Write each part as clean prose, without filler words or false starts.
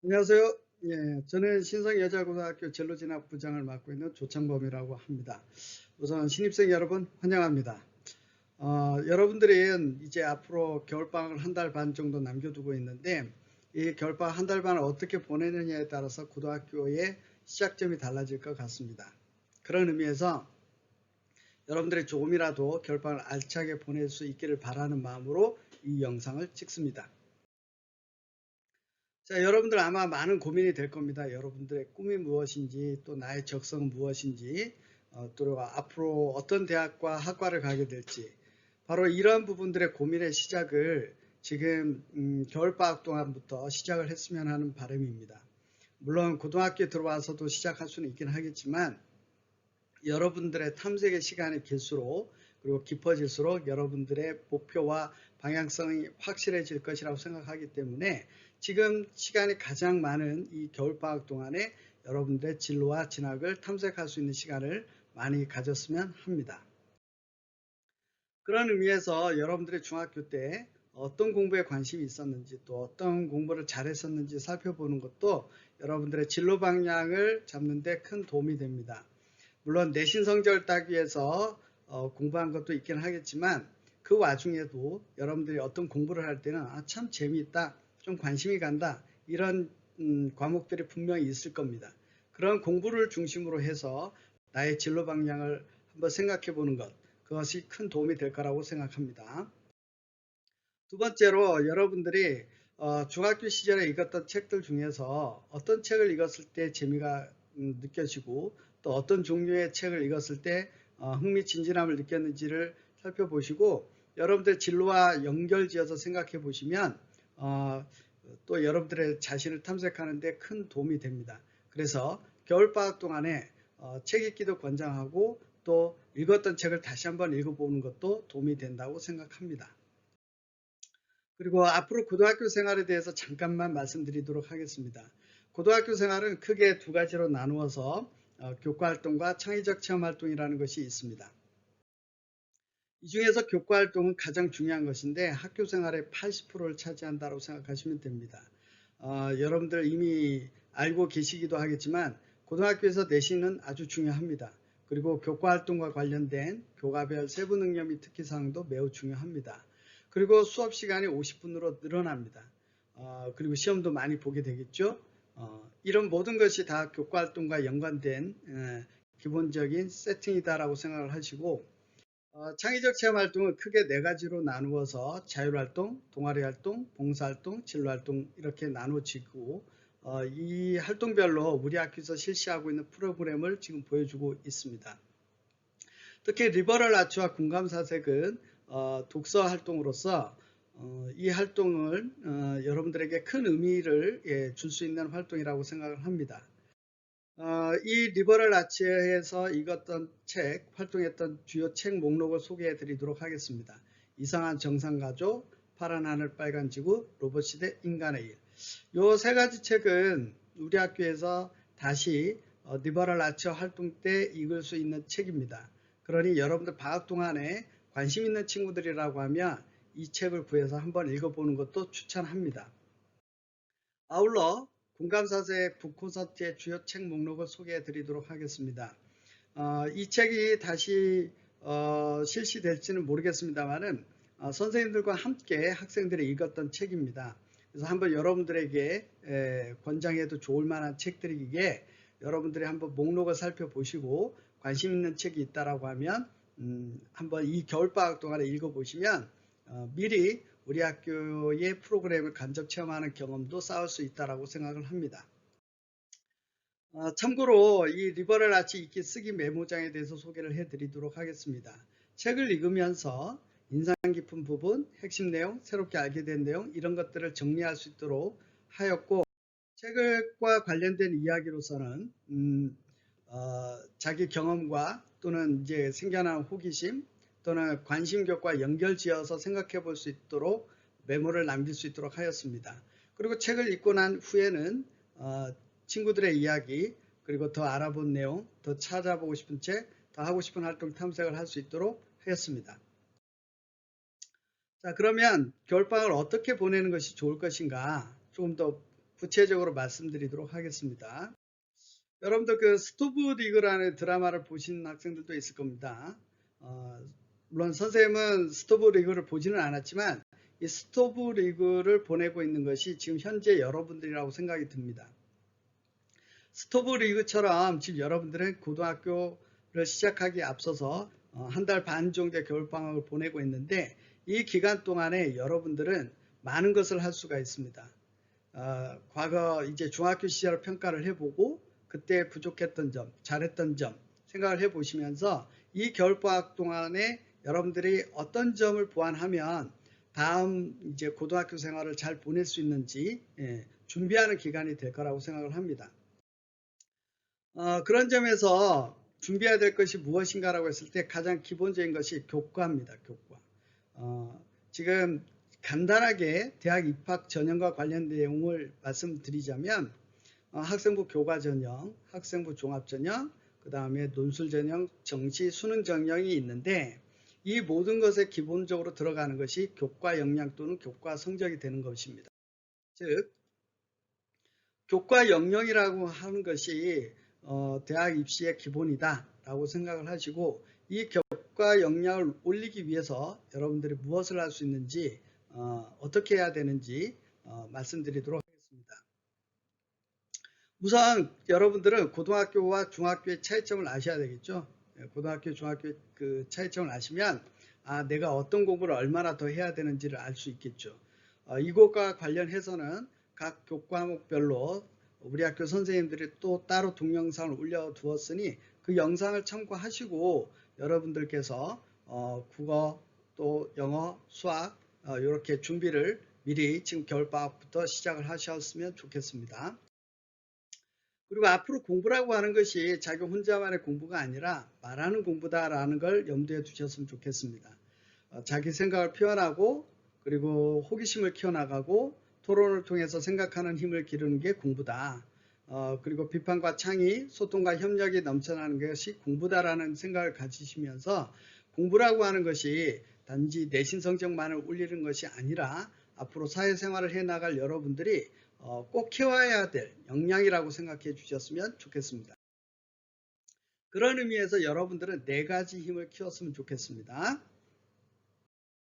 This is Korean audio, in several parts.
안녕하세요. 예, 저는 신성여자고등학교 진로진학부장을 맡고 있는 조창범이라고 합니다. 우선 신입생 여러분 환영합니다. 여러분들은 이제 앞으로 겨울방학을 한 달 반 정도 남겨두고 있는데 이 겨울방학 한 달 반을 어떻게 보내느냐에 따라서 고등학교의 시작점이 달라질 것 같습니다. 그런 의미에서 여러분들이 조금이라도 겨울방학을 알차게 보낼 수 있기를 바라는 마음으로 이 영상을 찍습니다. 자, 여러분들 아마 많은 고민이 될 겁니다. 여러분들의 꿈이 무엇인지, 또 나의 적성은 무엇인지, 또 앞으로 어떤 대학과 학과를 가게 될지, 바로 이러한 부분들의 고민의 시작을 지금 겨울방학 동안부터 시작을 했으면 하는 바람입니다. 물론 고등학교에 들어와서도 시작할 수는 있긴 하겠지만 여러분들의 탐색의 시간이 길수록 그리고 깊어질수록 여러분들의 목표와 방향성이 확실해질 것이라고 생각하기 때문에 지금 시간이 가장 많은 이 겨울방학 동안에 여러분들의 진로와 진학을 탐색할 수 있는 시간을 많이 가졌으면 합니다. 그런 의미에서 여러분들의 중학교 때 어떤 공부에 관심이 있었는지 또 어떤 공부를 잘했었는지 살펴보는 것도 여러분들의 진로 방향을 잡는 데 큰 도움이 됩니다. 물론 내신 성적을 따기 위해서 공부한 것도 있긴 하겠지만 그 와중에도 여러분들이 어떤 공부를 할 때는 참 재미있다, 좀 관심이 간다 이런 과목들이 분명히 있을 겁니다. 그런 공부를 중심으로 해서 나의 진로 방향을 한번 생각해 보는 것, 그것이 큰 도움이 될 거라고 생각합니다. 두 번째로 여러분들이 중학교 시절에 읽었던 책들 중에서 어떤 책을 읽었을 때 재미가 느껴지고 또 어떤 종류의 책을 읽었을 때 흥미진진함을 느꼈는지를 살펴보시고 여러분들 진로와 연결지어서 생각해 보시면 어, 또 여러분들의 자신을 탐색하는 데 큰 도움이 됩니다. 그래서 겨울방학 동안에 책 읽기도 권장하고 또 읽었던 책을 다시 한번 읽어보는 것도 도움이 된다고 생각합니다. 그리고 앞으로 고등학교 생활에 대해서 잠깐만 말씀드리도록 하겠습니다. 고등학교 생활은 크게 두 가지로 나누어서 교과활동과 창의적 체험활동이라는 것이 있습니다. 이 중에서 교과활동은 가장 중요한 것인데 학교 생활의 80%를 차지한다고 생각하시면 됩니다. 여러분들 이미 알고 계시기도 하겠지만 고등학교에서 내신은 아주 중요합니다. 그리고 교과활동과 관련된 교과별 세부 능력 및 특기사항도 매우 중요합니다. 그리고 수업 시간이 50분으로 늘어납니다. 그리고 시험도 많이 보게 되겠죠. 이런 모든 것이 다 교과활동과 연관된 기본적인 세팅이다라고 생각을 하시고 창의적 체험활동은 크게 네 가지로 나누어서 자율활동, 동아리활동, 봉사활동, 진로활동 이렇게 나누어지고 이 활동별로 우리 학교에서 실시하고 있는 프로그램을 지금 보여주고 있습니다. 특히 리버럴 아츠와 공감사색은 독서 활동으로서 이 활동을 여러분들에게 큰 의미를 줄 수 있는 활동이라고 생각을 합니다. 이 리버럴 아츠에서 읽었던 책, 활동했던 주요 책 목록을 소개해 드리도록 하겠습니다. 이상한 정상가족, 파란 하늘 빨간 지구, 로봇시대 인간의 일. 이 세 가지 책은 우리 학교에서 다시 리버럴 아츠 활동 때 읽을 수 있는 책입니다. 그러니 여러분들 방학 동안에 관심 있는 친구들이라고 하면 이 책을 구해서 한번 읽어보는 것도 추천합니다. 아울러 공감사세 북콘서트의 주요 책 목록을 소개해 드리도록 하겠습니다. 이 책이 다시 실시될지는 모르겠습니다만은 선생님들과 함께 학생들이 읽었던 책입니다. 그래서 한번 여러분들에게 권장해도 좋을 만한 책들이기에 여러분들이 한번 목록을 살펴보시고 관심 있는 책이 있다라고 하면 한번 이 겨울방학 동안에 읽어보시면 미리 우리 학교의 프로그램을 간접 체험하는 경험도 쌓을 수 있다고 생각을 합니다. 참고로 이 리버럴 아츠 읽기 쓰기 메모장에 대해서 소개를 해드리도록 하겠습니다. 책을 읽으면서 인상 깊은 부분, 핵심 내용, 새롭게 알게 된 내용 이런 것들을 정리할 수 있도록 하였고 책과 관련된 이야기로서는 자기 경험과 또는 이제 생겨난 호기심 또는 관심격과 연결지어서 생각해 볼 수 있도록 메모를 남길 수 있도록 하였습니다. 그리고 책을 읽고 난 후에는 친구들의 이야기 그리고 더 알아본 내용, 더 찾아보고 싶은 책, 더 하고 싶은 활동 탐색을 할 수 있도록 하였습니다. 자, 그러면 겨울방학을 어떻게 보내는 것이 좋을 것인가 조금 더 구체적으로 말씀드리도록 하겠습니다. 여러분들 그 스토브 리그라는 드라마를 보신 학생들도 있을 겁니다. 물론 선생님은 스토브 리그를 보지는 않았지만 이 스토브 리그를 보내고 있는 것이 지금 현재 여러분들이라고 생각이 듭니다. 스토브 리그처럼 지금 여러분들은 고등학교를 시작하기에 앞서서 한 달 반 정도의 겨울방학을 보내고 있는데 이 기간 동안에 여러분들은 많은 것을 할 수가 있습니다. 과거 이제 중학교 시절 평가를 해보고 그때 부족했던 점, 잘했던 점 생각을 해보시면서 이 겨울방학 동안에 여러분들이 어떤 점을 보완하면 다음 이제 고등학교 생활을 잘 보낼 수 있는지 준비하는 기간이 될 거라고 생각을 합니다. 그런 점에서 준비해야 될 것이 무엇인가라고 했을 때 가장 기본적인 것이 교과입니다. 교과. 지금 간단하게 대학 입학 전형과 관련 내용을 말씀드리자면 학생부 교과 전형, 학생부 종합 전형, 그 다음에 논술 전형, 정시 수능 전형이 있는데 이 모든 것에 기본적으로 들어가는 것이 교과 역량 또는 교과 성적이 되는 것입니다. 즉 교과 역량이라고 하는 것이 대학 입시의 기본이다 라고 생각을 하시고 이 교과 역량을 올리기 위해서 여러분들이 무엇을 할 수 있는지 어떻게 해야 되는지 말씀드리도록 하겠습니다. 우선 여러분들은 고등학교와 중학교의 차이점을 아셔야 되겠죠. 고등학교, 중학교의 그 차이점을 아시면 내가 어떤 공부를 얼마나 더 해야 되는지를 알 수 있겠죠. 이것과 관련해서는 각 교과목별로 우리 학교 선생님들이 또 따로 동영상을 올려두었으니 그 영상을 참고하시고 여러분들께서 국어 또 영어, 수학 이렇게 준비를 미리 지금 겨울방학부터 시작을 하셨으면 좋겠습니다. 그리고 앞으로 공부라고 하는 것이 자기 혼자만의 공부가 아니라 말하는 공부다라는 걸 염두에 두셨으면 좋겠습니다. 자기 생각을 표현하고 그리고 호기심을 키워나가고 토론을 통해서 생각하는 힘을 기르는 게 공부다. 그리고 비판과 창의, 소통과 협력이 넘쳐나는 것이 공부다라는 생각을 가지시면서 공부라고 하는 것이 단지 내신 성적만을 올리는 것이 아니라 앞으로 사회생활을 해나갈 여러분들이 꼭 키워야 될 역량이라고 생각해 주셨으면 좋겠습니다. 그런 의미에서 여러분들은 4가지 힘을 키웠으면 좋겠습니다.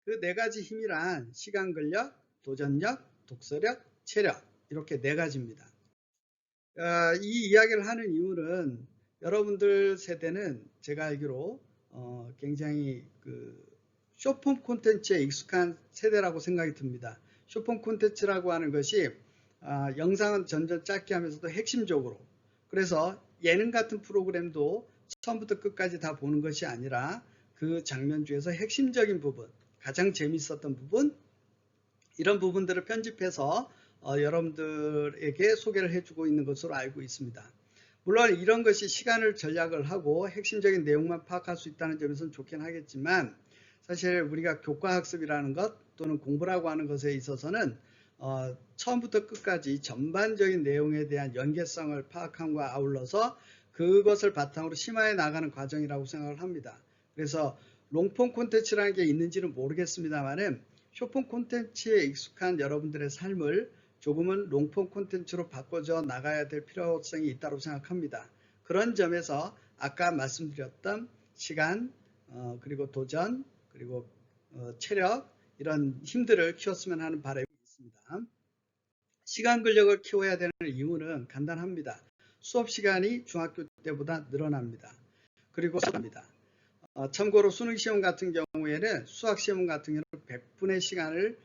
그 4가지 힘이란 시간 근력, 도전력, 독서력, 체력 이렇게 4가지입니다. 이 이야기를 하는 이유는 여러분들 세대는 제가 알기로 굉장히 그 숏폼 콘텐츠에 익숙한 세대라고 생각이 듭니다. 숏폼 콘텐츠라고 하는 것이 영상은 점점 짧게 하면서도 핵심적으로 그래서 예능 같은 프로그램도 처음부터 끝까지 다 보는 것이 아니라 그 장면 중에서 핵심적인 부분, 가장 재밌었던 부분 이런 부분들을 편집해서 여러분들에게 소개를 해주고 있는 것으로 알고 있습니다. 물론 이런 것이 시간을 절약을 하고 핵심적인 내용만 파악할 수 있다는 점에서는 좋긴 하겠지만 사실 우리가 교과학습이라는 것 또는 공부라고 하는 것에 있어서는 처음부터 끝까지 전반적인 내용에 대한 연계성을 파악함과 아울러서 그것을 바탕으로 심화해 나가는 과정이라고 생각을 합니다. 그래서 롱폼 콘텐츠라는 게 있는지는 모르겠습니다만은 숏폼 콘텐츠에 익숙한 여러분들의 삶을 조금은 롱폼 콘텐츠로 바꿔줘 나가야 될 필요성이 있다고 생각합니다. 그런 점에서 아까 말씀드렸던 시간, 그리고 도전, 그리고 체력 이런 힘들을 키웠으면 하는 바람이 있습니다. 시간 근력을 키워야 되는 이유는 간단합니다. 수업 시간이 중학교 때보다 늘어납니다. 그리고 수업합니다. 참고로 수능시험 같은 경우에는 수학시험 같은 경우는 100분의 시간을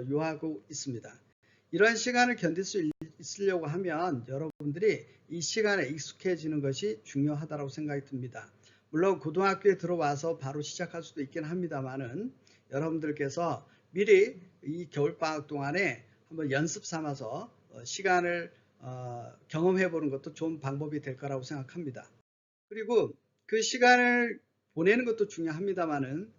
요하고 있습니다. 이런 시간을 견딜 수 있으려고 하면 여러분들이 이 시간에 익숙해지는 것이 중요하다고 생각이 듭니다. 물론 고등학교에 들어와서 바로 시작할 수도 있긴 합니다만은 여러분들께서 미리 이 겨울방학 동안에 한번 연습 삼아서 시간을 경험해 보는 것도 좋은 방법이 될 거라고 생각합니다. 그리고 그 시간을 보내는 것도 중요합니다만은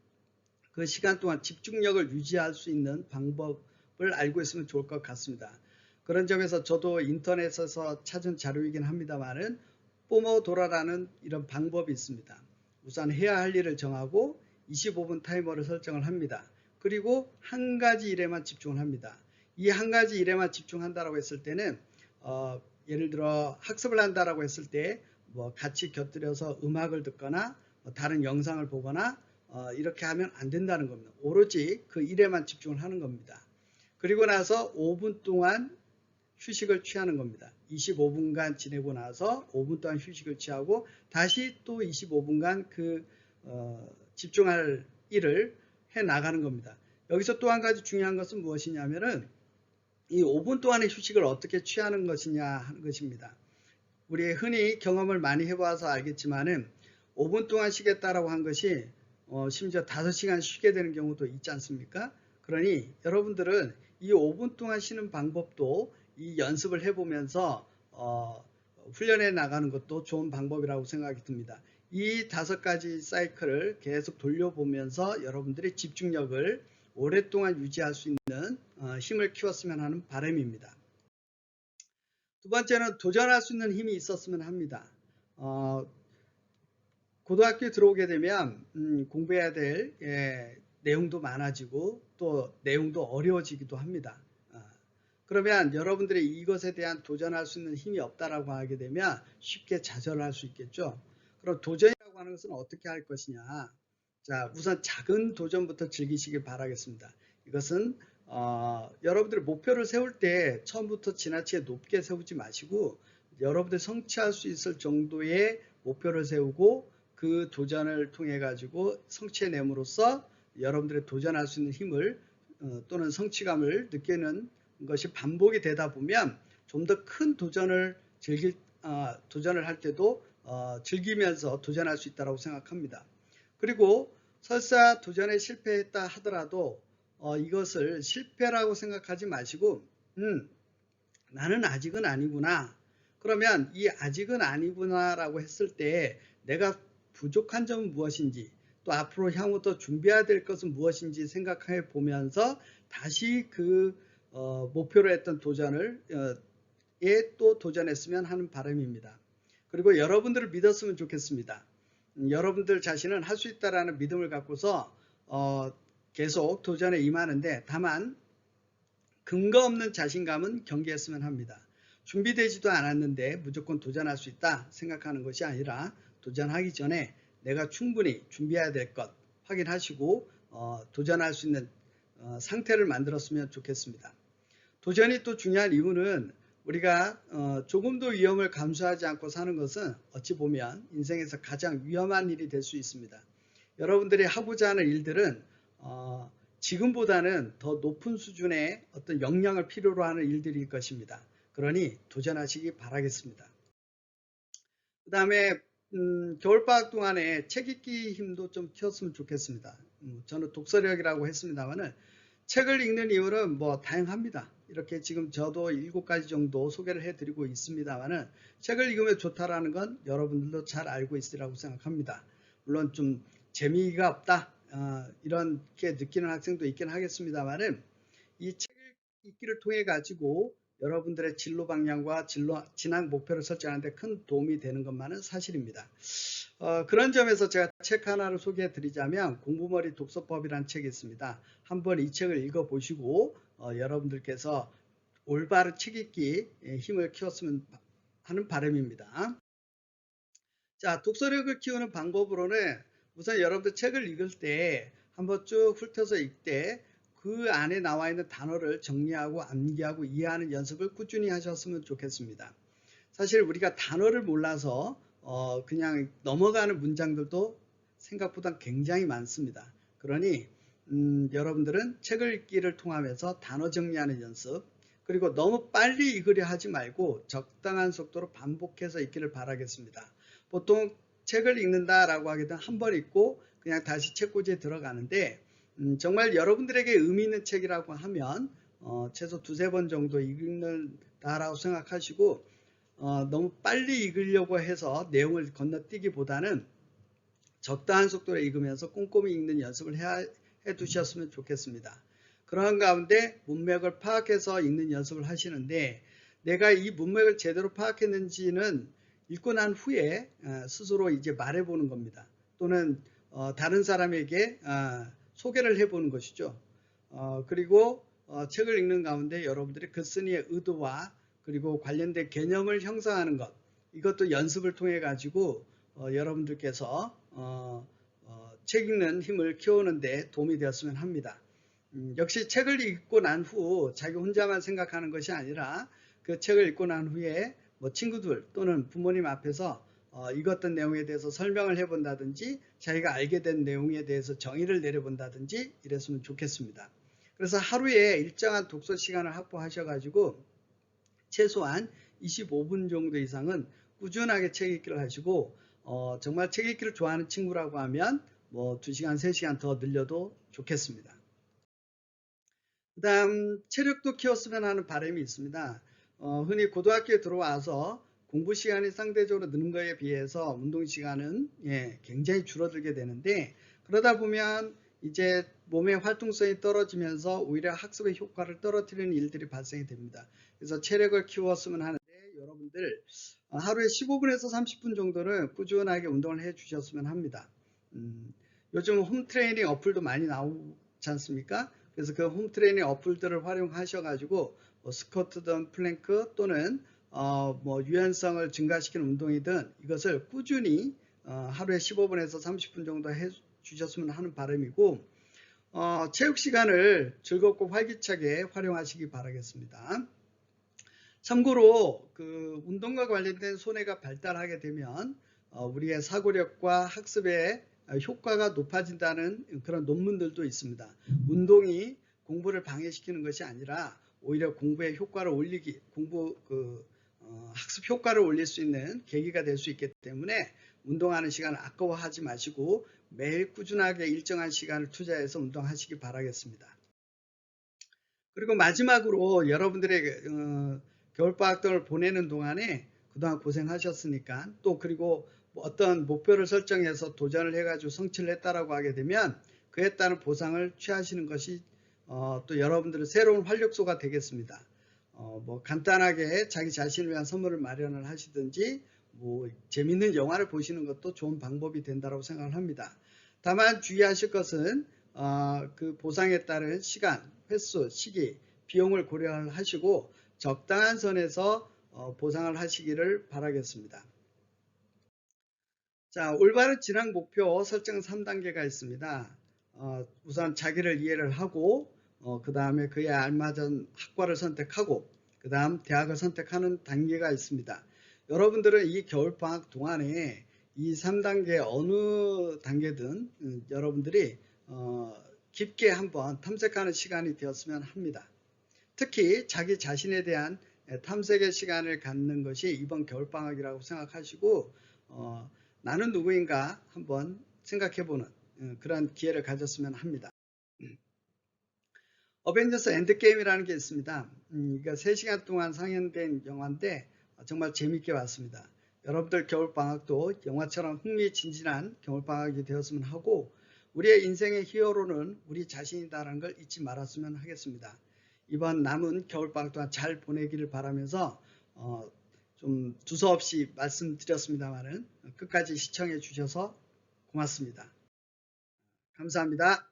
그 시간 동안 집중력을 유지할 수 있는 방법을 알고 있으면 좋을 것 같습니다. 그런 점에서 저도 인터넷에서 찾은 자료이긴 합니다만은 포모도라라는 이런 방법이 있습니다. 우선 해야 할 일을 정하고 25분 타이머를 설정을 합니다. 그리고 한 가지 일에만 집중을 합니다. 이 한 가지 일에만 집중한다라고 했을 때는 예를 들어 학습을 한다라고 했을 때 뭐 같이 곁들여서 음악을 듣거나 다른 영상을 보거나 이렇게 하면 안 된다는 겁니다. 오로지 그 일에만 집중을 하는 겁니다. 그리고 나서 5분 동안 휴식을 취하는 겁니다. 25분간 지내고 나서 5분 동안 휴식을 취하고 다시 또 25분간 그 집중할 일을 해 나가는 겁니다. 여기서 또 한 가지 중요한 것은 무엇이냐면은 이 5분 동안의 휴식을 어떻게 취하는 것이냐 하는 것입니다. 우리 흔히 경험을 많이 해봐서 알겠지만은 5분 동안 쉬겠다라고 한 것이 심지어 5시간 쉬게 되는 경우도 있지 않습니까? 그러니 여러분들은 이 5분 동안 쉬는 방법도 이 연습을 해보면서 훈련해 나가는 것도 좋은 방법이라고 생각이 듭니다. 이 5가지 사이클을 계속 돌려보면서 여러분들의 집중력을 오랫동안 유지할 수 있는 힘을 키웠으면 하는 바람입니다. 두 번째는 도전할 수 있는 힘이 있었으면 합니다. 고등학교에 들어오게 되면 공부해야 될 내용도 많아지고 또 내용도 어려워지기도 합니다. 그러면 여러분들이 이것에 대한 도전할 수 있는 힘이 없다라고 하게 되면 쉽게 좌절할 수 있겠죠. 그럼 도전이라고 하는 것은 어떻게 할 것이냐. 자, 우선 작은 도전부터 즐기시길 바라겠습니다. 이것은 여러분들이 목표를 세울 때 처음부터 지나치게 높게 세우지 마시고 여러분들이 성취할 수 있을 정도의 목표를 세우고 그 도전을 통해 가지고 성취해냄으로써 여러분들이 도전할 수 있는 힘을 또는 성취감을 느끼는 것이 반복이 되다 보면 좀 더 큰 도전을 도전을 할 때도 즐기면서 도전할 수 있다고 생각합니다. 그리고 설사 도전에 실패했다 하더라도 이것을 실패라고 생각하지 마시고 나는 아직은 아니구나. 그러면 이 아직은 아니구나 라고 했을 때 내가 부족한 점은 무엇인지 또 앞으로 향후부터 준비해야 될 것은 무엇인지 생각해 보면서 다시 그 목표로 했던 도전을 또 도전했으면 하는 바람입니다. 그리고 여러분들을 믿었으면 좋겠습니다. 여러분들 자신은 할 수 있다라는 믿음을 갖고서 계속 도전에 임하는데 다만 근거 없는 자신감은 경계했으면 합니다. 준비되지도 않았는데 무조건 도전할 수 있다 생각하는 것이 아니라 도전하기 전에 내가 충분히 준비해야 될 것 확인하시고 도전할 수 있는 상태를 만들었으면 좋겠습니다. 도전이 또 중요한 이유는 우리가 조금도 위험을 감수하지 않고 사는 것은 어찌 보면 인생에서 가장 위험한 일이 될 수 있습니다. 여러분들이 하고자 하는 일들은 지금보다는 더 높은 수준의 어떤 역량을 필요로 하는 일들일 것입니다. 그러니 도전하시기 바라겠습니다. 그 다음에 겨울방학 동안에 책 읽기 힘도 좀 키웠으면 좋겠습니다. 저는 독서력이라고 했습니다만은 책을 읽는 이유는 뭐 다양합니다. 이렇게 지금 저도 7가지 정도 소개를 해드리고 있습니다만은 책을 읽으면 좋다라는 건 여러분들도 잘 알고 있으리라고 생각합니다. 물론 좀 재미가 없다 이렇게 느끼는 학생도 있긴 하겠습니다만은 이 책을 읽기를 통해 가지고 여러분들의 진로 방향과 진학 목표를 설정하는 데 큰 도움이 되는 것만은 사실입니다. 그런 점에서 제가 책 하나를 소개해 드리자면 공부머리 독서법이라는 책이 있습니다. 한번 이 책을 읽어보시고 여러분들께서 올바른 책 읽기 힘을 키웠으면 하는 바람입니다. 자, 독서력을 키우는 방법으로는 우선 여러분들 책을 읽을 때 한번 쭉 훑어서 읽되 그 안에 나와 있는 단어를 정리하고 암기하고 이해하는 연습을 꾸준히 하셨으면 좋겠습니다. 사실 우리가 단어를 몰라서 그냥 넘어가는 문장들도 생각보다 굉장히 많습니다. 그러니 여러분들은 책을 읽기를 통하면서 단어 정리하는 연습 그리고 너무 빨리 읽으려 하지 말고 적당한 속도로 반복해서 읽기를 바라겠습니다. 보통 책을 읽는다라고 하게 되면 한 번 읽고 그냥 다시 책꽂이에 들어가는데 정말 여러분들에게 의미 있는 책이라고 하면 최소 2-3번 정도 읽는다라고 생각하시고 너무 빨리 읽으려고 해서 내용을 건너뛰기보다는 적당한 속도로 읽으면서 꼼꼼히 읽는 연습을 해 두셨으면 좋겠습니다. 그런 가운데 문맥을 파악해서 읽는 연습을 하시는데 내가 이 문맥을 제대로 파악했는지는 읽고 난 후에 스스로 이제 말해보는 겁니다. 또는 다른 사람에게 소개를 해보는 것이죠. 그리고 책을 읽는 가운데 여러분들이 글쓴이의 의도와 그리고 관련된 개념을 형성하는 것, 이것도 연습을 통해 가지고 여러분들께서 책 읽는 힘을 키우는데 도움이 되었으면 합니다. 역시 책을 읽고 난 후 자기 혼자만 생각하는 것이 아니라 그 책을 읽고 난 후에 뭐 친구들 또는 부모님 앞에서 읽었던 내용에 대해서 설명을 해본다든지 자기가 알게 된 내용에 대해서 정의를 내려본다든지 이랬으면 좋겠습니다. 그래서 하루에 일정한 독서 시간을 확보하셔가지고 최소한 25분 정도 이상은 꾸준하게 책 읽기를 하시고 정말 책 읽기를 좋아하는 친구라고 하면 뭐 2시간, 3시간 더 늘려도 좋겠습니다. 그 다음 체력도 키웠으면 하는 바람이 있습니다. 흔히 고등학교에 들어와서 공부 시간이 상대적으로 느는 것에 비해서 운동 시간은 굉장히 줄어들게 되는데 그러다 보면 이제 몸의 활동성이 떨어지면서 오히려 학습의 효과를 떨어뜨리는 일들이 발생이 됩니다. 그래서 체력을 키웠으면 하는데 여러분들 하루에 15분에서 30분 정도는 꾸준하게 운동을 해 주셨으면 합니다. 요즘 홈트레이닝 어플도 많이 나오지 않습니까? 그래서 그 홈트레이닝 어플들을 활용하셔가지고 스쿼트든 플랭크 또는 뭐 유연성을 증가시키는 운동이든 이것을 꾸준히 하루에 15분에서 30분 정도 해 주셨으면 하는 바람이고 체육 시간을 즐겁고 활기차게 활용하시기 바라겠습니다. 참고로 그 운동과 관련된 손해가 발달하게 되면 우리의 사고력과 학습의 효과가 높아진다는 그런 논문들도 있습니다. 운동이 공부를 방해시키는 것이 아니라 오히려 공부의 효과를 올리기, 학습 효과를 올릴 수 있는 계기가 될 수 있기 때문에 운동하는 시간을 아까워하지 마시고 매일 꾸준하게 일정한 시간을 투자해서 운동하시기 바라겠습니다. 그리고 마지막으로 여러분들의 겨울방학 등을 보내는 동안에 그동안 고생하셨으니까 또 그리고 어떤 목표를 설정해서 도전을 해가지고 성취를 했다라고 하게 되면 그에 따른 보상을 취하시는 것이 또 여러분들의 새로운 활력소가 되겠습니다. 뭐 간단하게 자기 자신을 위한 선물을 마련을 하시든지 뭐 재밌는 영화를 보시는 것도 좋은 방법이 된다고 생각을 합니다. 다만 주의하실 것은 그 보상에 따른 시간, 횟수, 시기, 비용을 고려하시고 적당한 선에서 보상을 하시기를 바라겠습니다. 자, 올바른 진학 목표 설정 3단계가 있습니다. 우선 자기를 이해를 하고 그 다음에 그에 알맞은 학과를 선택하고 그 다음 대학을 선택하는 단계가 있습니다. 여러분들은 이 겨울방학 동안에 이 3단계 어느 단계든 여러분들이 깊게 한번 탐색하는 시간이 되었으면 합니다. 특히 자기 자신에 대한 탐색의 시간을 갖는 것이 이번 겨울방학이라고 생각하시고 나는 누구인가 한번 생각해보는 그런 기회를 가졌으면 합니다. 어벤져스 엔드게임이라는 게 있습니다. 이거 3시간 동안 상영된 영화인데 정말 재밌게 봤습니다. 여러분들 겨울방학도 영화처럼 흥미진진한 겨울방학이 되었으면 하고 우리의 인생의 히어로는 우리 자신이다라는 걸 잊지 말았으면 하겠습니다. 이번 남은 겨울방학 동안 잘 보내기를 바라면서 좀 두서없이 말씀드렸습니다만은 끝까지 시청해 주셔서 고맙습니다. 감사합니다.